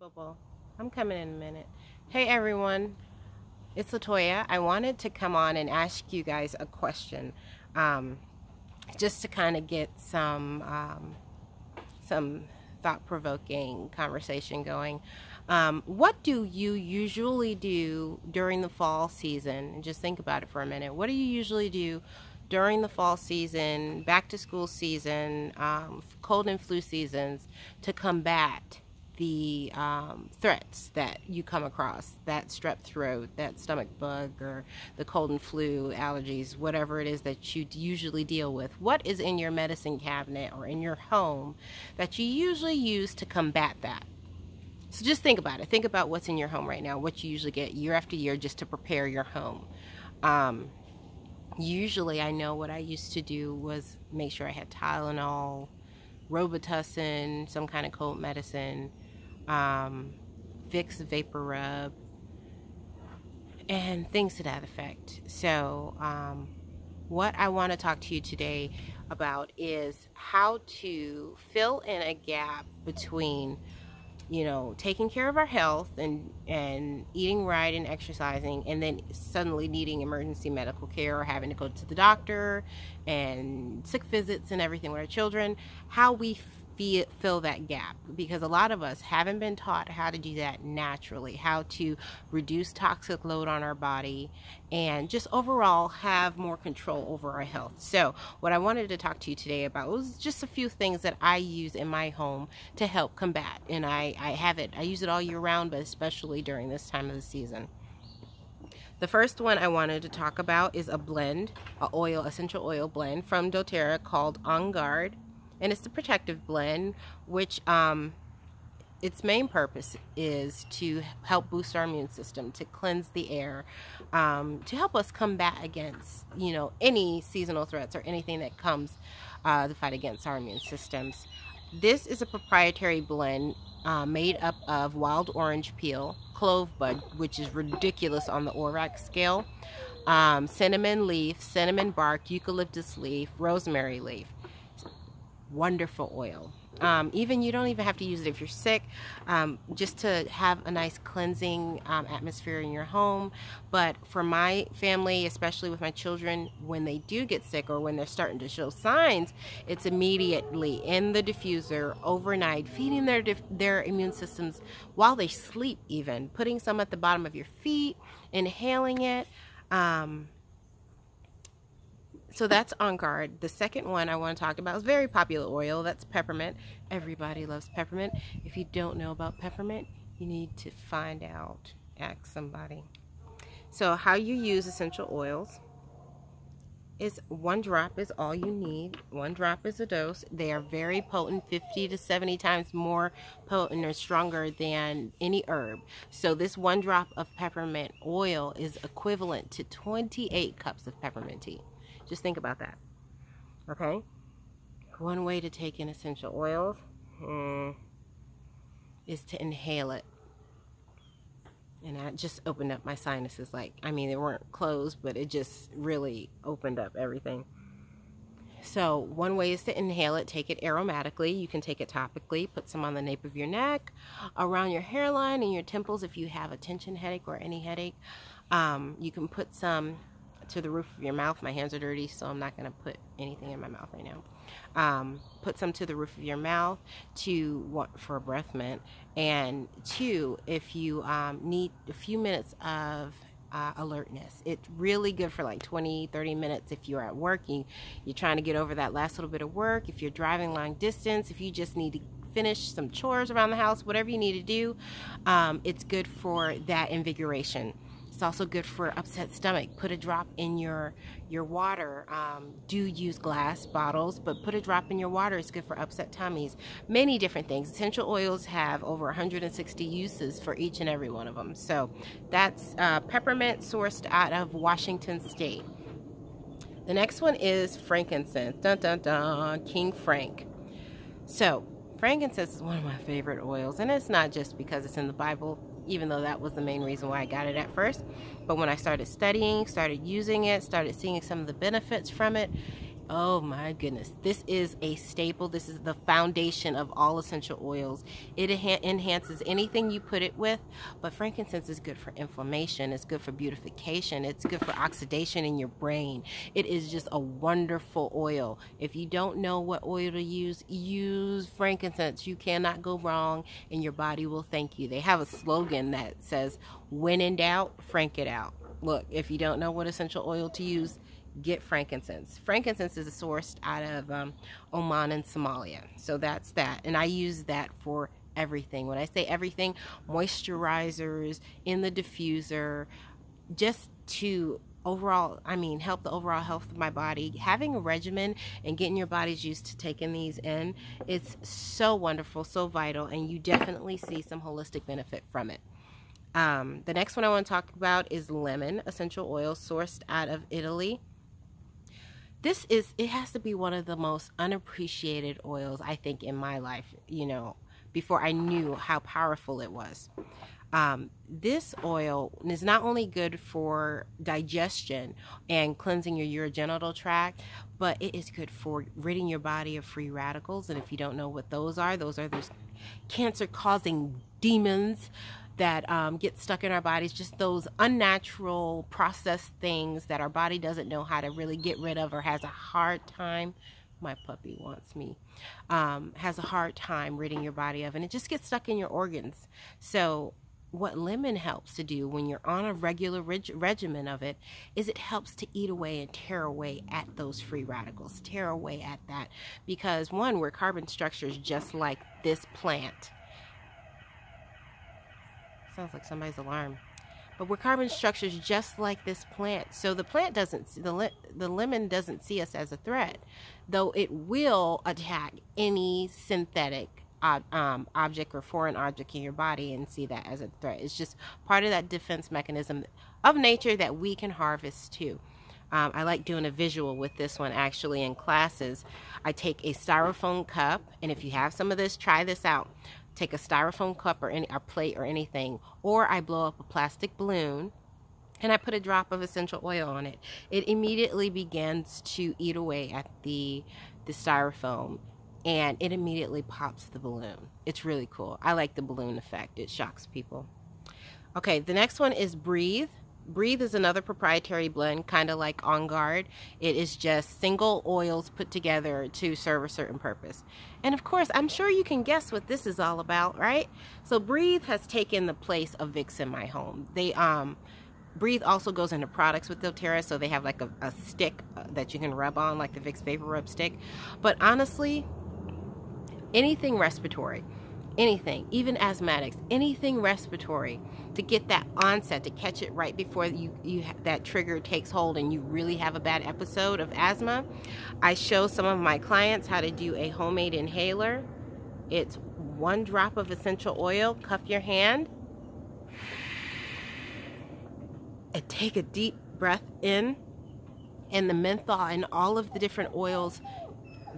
Bubble. I'm coming in a minute. Hey everyone, it's Latoya. I wanted to come on and ask you guys a question, just to kind of get some thought-provoking conversation going. What do you usually do during the fall season? And just think about it for a minute. What do you usually do during the fall season, back to school season, cold and flu seasons to combat the threats that you come across, that strep throat, that stomach bug, or the cold and flu, allergies, whatever it is that you usually deal with? What is in your medicine cabinet or in your home that you usually use to combat that? So just think about it. Think about what's in your home right now, what you usually get year after year just to prepare your home. Usually I know what I used to do was make sure I had Tylenol, Robitussin, some kind of cold medicine, Vicks Vapor Rub, and things to that effect. So what I want to talk to you today about is how to fill in a gap between, you know, taking care of our health and eating right and exercising, and then suddenly needing emergency medical care or having to go to the doctor and sick visits and everything with our children. How we fill that gap, because a lot of us haven't been taught how to do that naturally, how to reduce toxic load on our body and just overall have more control over our health. So what I wanted to talk to you today about was just a few things that I use in my home to help combat, and I use it all year round, but especially during this time of the season. The first one I wanted to talk about is a blend, essential oil blend from doTERRA called On Guard. And it's the protective blend, which its main purpose is to help boost our immune system, to cleanse the air, to help us combat against, you know, any seasonal threats or anything that comes to fight against our immune systems. This is a proprietary blend made up of wild orange peel, clove bud, which is ridiculous on the ORAC scale, cinnamon leaf, cinnamon bark, eucalyptus leaf, rosemary leaf. Wonderful oil. You don't even have to use it if you're sick, just to have a nice cleansing atmosphere in your home. But for my family, especially with my children, when they do get sick or when they're starting to show signs, it's immediately in the diffuser overnight, feeding their immune systems while they sleep, even putting some at the bottom of your feet, inhaling it. So that's On Guard. The second one I want to talk about is very popular oil. That's peppermint. Everybody loves peppermint. If you don't know about peppermint, you need to find out. Ask somebody. So how you use essential oils is 1 drop is all you need. 1 drop is a dose. They are very potent, 50 to 70 times more potent or stronger than any herb. So this 1 drop of peppermint oil is equivalent to 28 cups of peppermint tea. Just think about that. Okay? One way to take in essential oils is to inhale it. And I just opened up my sinuses. They weren't closed, but it just really opened up everything. So one way is to inhale it, take it aromatically. You can take it topically, put some on the nape of your neck, around your hairline and your temples if you have a tension headache or any headache. You can put some to the roof of your mouth. My hands are dirty, so I'm not going to put anything in my mouth right now. Put some to the roof of your mouth for a breath mint, and 2, if you need a few minutes of alertness. It's really good for like 20-30 minutes if you're at work, you're trying to get over that last little bit of work, if you're driving long distance, if you just need to finish some chores around the house, whatever you need to do. It's good for that invigoration. It's also good for upset stomach. Put a drop in your water. Do use glass bottles, but put a drop in your water. It's good for upset tummies. Many different things. Essential oils have over 160 uses for each and every one of them. So that's peppermint, sourced out of Washington State. The next one is frankincense. Dun dun dun. King Frank. So frankincense is one of my favorite oils, and it's not just because it's in the Bible, even though that was the main reason why I got it at first. But when I started studying, started using it, started seeing some of the benefits from it, Oh my goodness. This is a staple. This is the foundation of all essential oils. It enhances anything you put it with, but frankincense is good for inflammation. It's good for beautification. It's good for oxidation in your brain. It is just a wonderful oil. If you don't know what oil to use frankincense. You cannot go wrong, and your body will thank you. They have a slogan that says, when in doubt, frank it out. Look, if you don't know what essential oil to use, get frankincense. Frankincense is sourced out of Oman and Somalia. So that's that. And I use that for everything. When I say everything, moisturizers, in the diffuser, just to overall, help the overall health of my body. Having a regimen and getting your bodies used to taking these in, it's so wonderful, so vital, and you definitely see some holistic benefit from it. The next one I want to talk about is lemon essential oil, sourced out of Italy. It has to be one of the most unappreciated oils, I think, in my life, before I knew how powerful it was. This oil is not only good for digestion and cleansing your urogenital tract, but it is good for ridding your body of free radicals. And if you don't know what those are those cancer-causing demons that get stuck in our bodies, just those unnatural processed things that our body doesn't know how to really get rid of, or has a hard time. My puppy wants me. Has a hard time ridding your body of, and it just gets stuck in your organs. So what lemon helps to do when you're on a regular regimen of it is it helps to eat away and tear away at those free radicals, tear away at that. Because one, we're carbon structures just like this plant. Sounds like somebody's alarm. But we're carbon structures just like this plant. So the plant the lemon doesn't see us as a threat, though it will attack any synthetic object or foreign object in your body and see that as a threat. It's just part of that defense mechanism of nature that we can harvest too. I like doing a visual with this one actually in classes. I take a styrofoam cup, and if you have some of this, try this out. Take a styrofoam cup or a plate or anything, or I blow up a plastic balloon and I put a drop of essential oil on it. It immediately begins to eat away at the styrofoam, and it immediately pops the balloon. It's really cool. I like the balloon effect. It shocks people. Okay, the next one is Breathe. Breathe is another proprietary blend, kind of like On Guard. It is just single oils put together to serve a certain purpose. And of course, I'm sure you can guess what this is all about, right? So Breathe has taken the place of Vicks in my home. Breathe also goes into products with doTERRA, so they have like a stick that you can rub on, like the Vicks Vapor Rub stick. But honestly, anything respiratory, anything, even asthmatics, anything respiratory, to get that onset, to catch it right before that trigger takes hold and you really have a bad episode of asthma. I show some of my clients how to do a homemade inhaler. It's 1 drop of essential oil, cup your hand, and take a deep breath in, and the menthol and all of the different oils,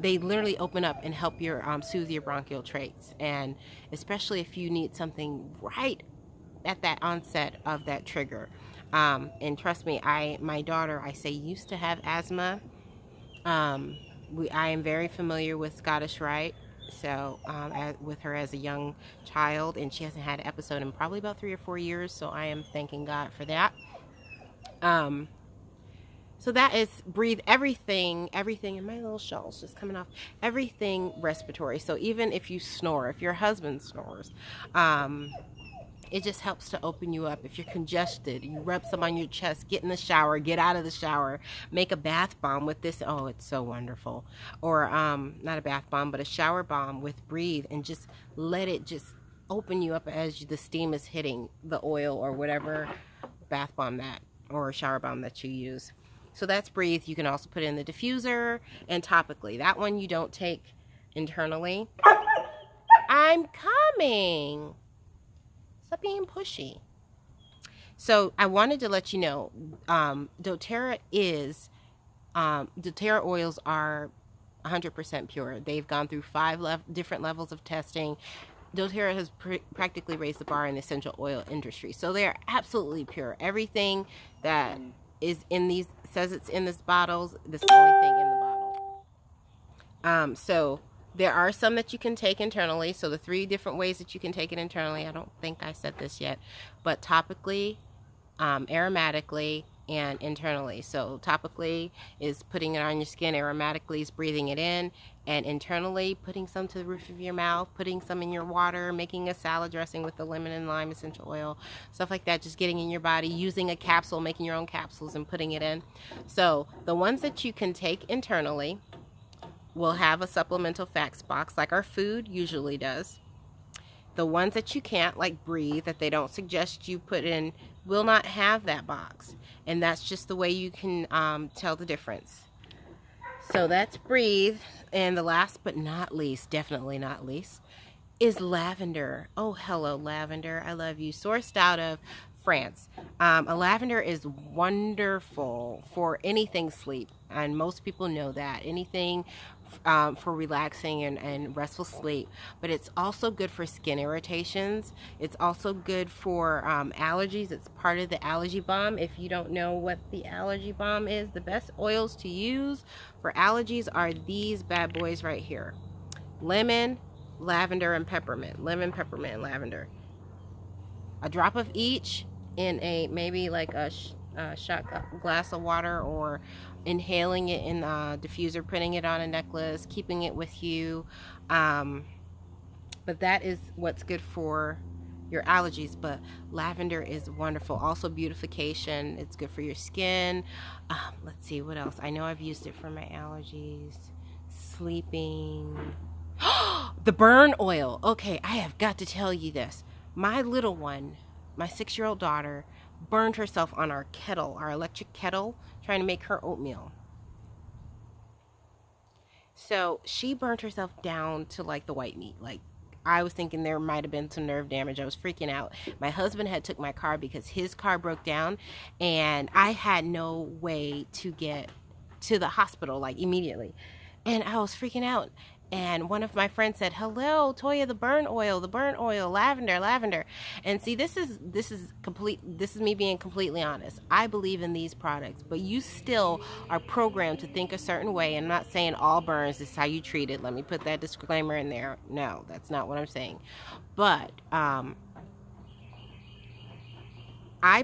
they literally open up and help soothe your bronchial trachs. And especially if you need something right at that onset of that trigger. And trust me, my daughter, I say, used to have asthma. I am very familiar with Scottish Rite. So with her as a young child, and she hasn't had an episode in probably about 3 or 4 years. So I am thanking God for that. So that is Breathe. Everything, and my little shawl's just coming off. Everything respiratory. So even if you snore, if your husband snores, it just helps to open you up. If you're congested, you rub some on your chest, get in the shower, get out of the shower, make a bath bomb with this. Oh, it's so wonderful. Or not a bath bomb, but a shower bomb with Breathe, and just let it just open you up as the steam is hitting the oil or whatever bath bomb or shower bomb that you use. So that's Breathe. You can also put it in the diffuser and topically. That one you don't take internally. I'm coming. Stop being pushy. So I wanted to let you know, doTERRA oils are 100% pure. They've gone through 5 different levels of testing. doTERRA has practically raised the bar in the essential oil industry. So they are absolutely pure. Everything that is in these, says it's in this bottles, this is the only thing in the bottle. So there are some that you can take internally. So the 3 different ways that you can take it internally, I don't think I said this yet, but topically, aromatically, and internally. So topically is putting it on your skin, aromatically is breathing it in, and internally putting some to the roof of your mouth, putting some in your water, making a salad dressing with the lemon and lime essential oil, stuff like that, just getting in your body, using a capsule, making your own capsules and putting it in. So the ones that you can take internally will have a supplemental facts box like our food usually does. The ones that you can't, like Breathe, that they don't suggest you put in, will not have that box. And that's just the way you can tell the difference. So that's Breathe. And the last but not least, definitely not least, is lavender. Oh, hello, lavender. I love you. Sourced out of France. A lavender is wonderful for anything sleep. And most people know that. Anything for relaxing and restful sleep. But it's also good for skin irritations. It's also good for allergies. It's part of the allergy balm. If you don't know what the allergy balm is, the best oils to use for allergies are these bad boys right here. Lemon, lavender, and peppermint. Lemon, peppermint, and lavender. A drop of each in a maybe like a shot glass of water, or inhaling it in a diffuser, putting it on a necklace, keeping it with you. But that is what's good for your allergies. But lavender is wonderful. Also beautification. It's good for your skin. Let's see what else. I know I've used it for my allergies. Sleeping. The burn oil. Okay, I have got to tell you this. My little one, my 6-year-old daughter, burned herself on our kettle, our electric kettle, trying to make her oatmeal. So she burned herself down to like the white meat. Like, I was thinking there might have been some nerve damage. I was freaking out. My husband had took my car because his car broke down, and I had no way to get to the hospital like immediately. And I was freaking out. And one of my friends said, "Hello, Toya, the burn oil, lavender, lavender." And see, this is me being completely honest. I believe in these products, but you still are programmed to think a certain way. And I'm not saying all burns is how you treat it. Let me put that disclaimer in there. No, that's not what I'm saying. But I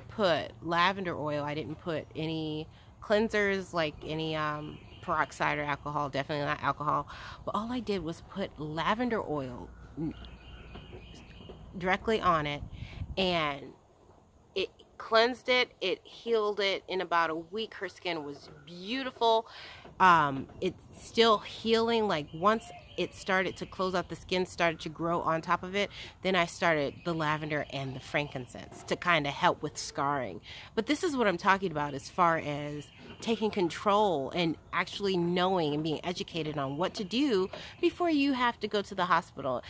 put lavender oil. I didn't put any cleansers, like any peroxide or alcohol, definitely not alcohol, but all I did was put lavender oil directly on it, and it cleansed it, it healed it. In about a week, her skin was beautiful. It's still healing. Like, once it started to close out, the skin started to grow on top of it, then I started the lavender and the frankincense to kind of help with scarring. But this is what I'm talking about as far as taking control and actually knowing and being educated on what to do before you have to go to the hospital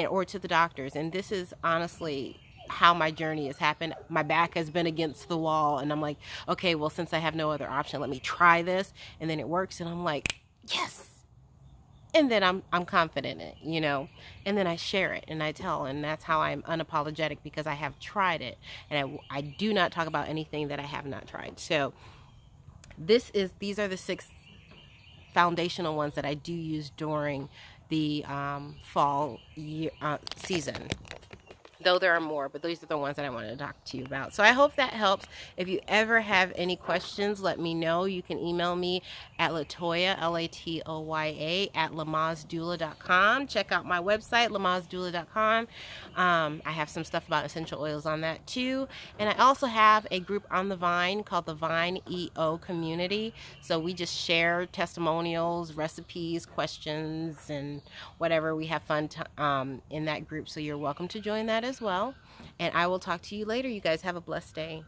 or to the doctors. And this is honestly how my journey has happened. My back has been against the wall, and I'm like, okay, well, since I have no other option, let me try this. And then it works, and I'm like, yes. And then I'm confident in it, you know, and then I share it and I tell, and that's how I'm unapologetic, because I have tried it, and I do not talk about anything that I have not tried. So these are the 6 foundational ones that I do use during the fall season. Though there are more, but these are the ones that I wanted to talk to you about. So I hope that helps. If you ever have any questions, let me know. You can email me at Latoya, Latoya, at LamazDoula.com. Check out my website, LamazDoula.com. I have some stuff about essential oils on that too. And I also have a group on the Vine called the Vine EO Community. So we just share testimonials, recipes, questions, and whatever. We have fun in that group. So you're welcome to join that as well. And I will talk to you later. You guys have a blessed day.